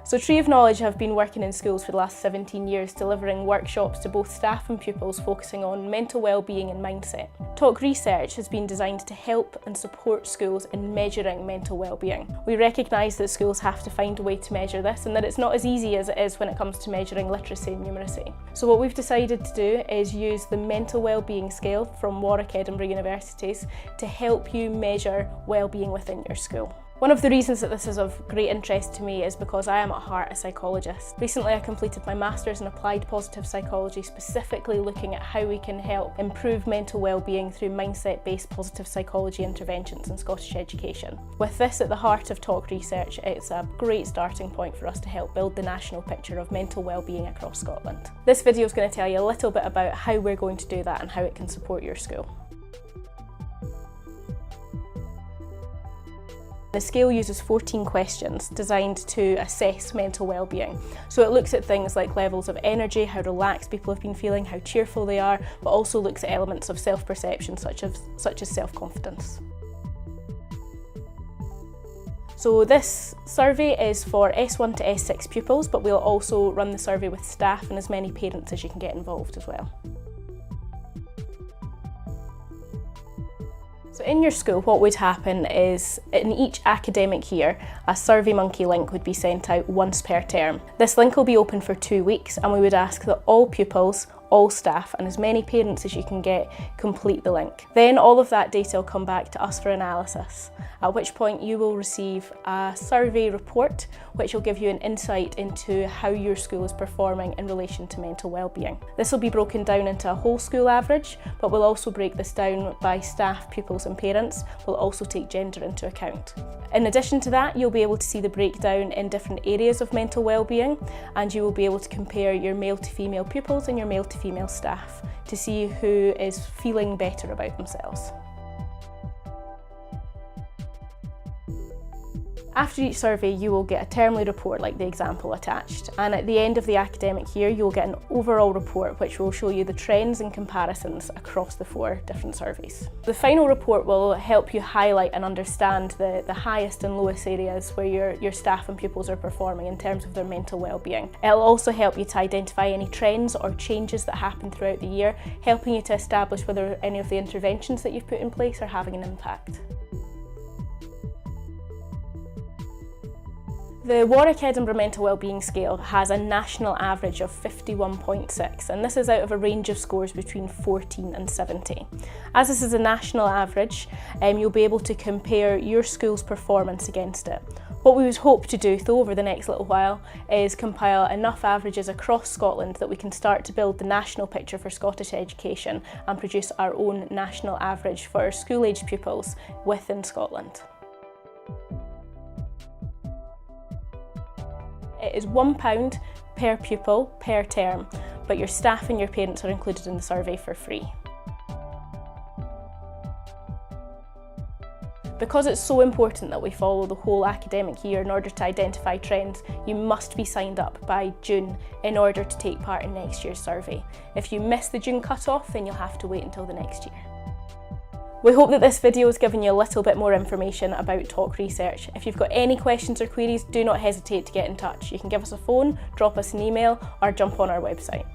So Tree of Knowledge have been working in schools for the last 17 years, delivering workshops to both staff and pupils focusing on mental wellbeing and mindset. TOK Research has been designed to help and support schools in measuring mental wellbeing. We recognise that schools have to find a way to measure this and that it's not as easy as it is when it comes to measuring literacy and numeracy. So what we've decided to do is use the mental wellbeing scale from Warwick Edinburgh Universities to help you measure wellbeing within your school. One of the reasons that this is of great interest to me is because I am at heart a psychologist. Recently I completed my Masters in Applied Positive Psychology, specifically looking at how we can help improve mental wellbeing through mindset-based positive psychology interventions in Scottish education. With this at the heart of TOK Research, it's a great starting point for us to help build the national picture of mental wellbeing across Scotland. This video is going to tell you a little bit about how we're going to do that and how it can support your school. The scale uses 14 questions designed to assess mental wellbeing. So it looks at things like levels of energy, how relaxed people have been feeling, how cheerful they are, but also looks at elements of self-perception such as self-confidence. So this survey is for S1 to S6 pupils, but we'll also run the survey with staff and as many parents as you can get involved as well. So in your school, what would happen is in each academic year, a SurveyMonkey link would be sent out once per term. This link will be open for 2 weeks and we would ask that all pupils, all staff and as many parents as you can get complete the link. Then all of that data will come back to us for analysis, at which point you will receive a survey report which will give you an insight into how your school is performing in relation to mental wellbeing. This will be broken down into a whole school average, but we'll also break this down by staff, pupils and parents. We'll also take gender into account. In addition to that, you'll be able to see the breakdown in different areas of mental wellbeing, and you will be able to compare your male to female pupils and your male to female staff to see who is feeling better about themselves. After each survey, you will get a termly report like the example attached, and at the end of the academic year you will get an overall report which will show you the trends and comparisons across the 4 different surveys. The final report will help you highlight and understand the highest and lowest areas where your staff and pupils are performing in terms of their mental wellbeing. It'll also help you to identify any trends or changes that happen throughout the year, helping you to establish whether any of the interventions that you've put in place are having an impact. The Warwick Edinburgh Mental Wellbeing Scale has a national average of 51.6, and this is out of a range of scores between 14 and 70. As this is a national average, you'll be able to compare your school's performance against it. What we would hope to do, though, over the next little while is compile enough averages across Scotland that we can start to build the national picture for Scottish education and produce our own national average for school-aged pupils within Scotland. It is £1 per pupil per term, but your staff and your parents are included in the survey for free. Because it's so important that we follow the whole academic year in order to identify trends, you must be signed up by June in order to take part in next year's survey. If you miss the June cut-off, then you'll have to wait until the next year. We hope that this video has given you a little bit more information about TOK Research. If you've got any questions or queries, do not hesitate to get in touch. You can give us a phone, drop us an email, or jump on our website.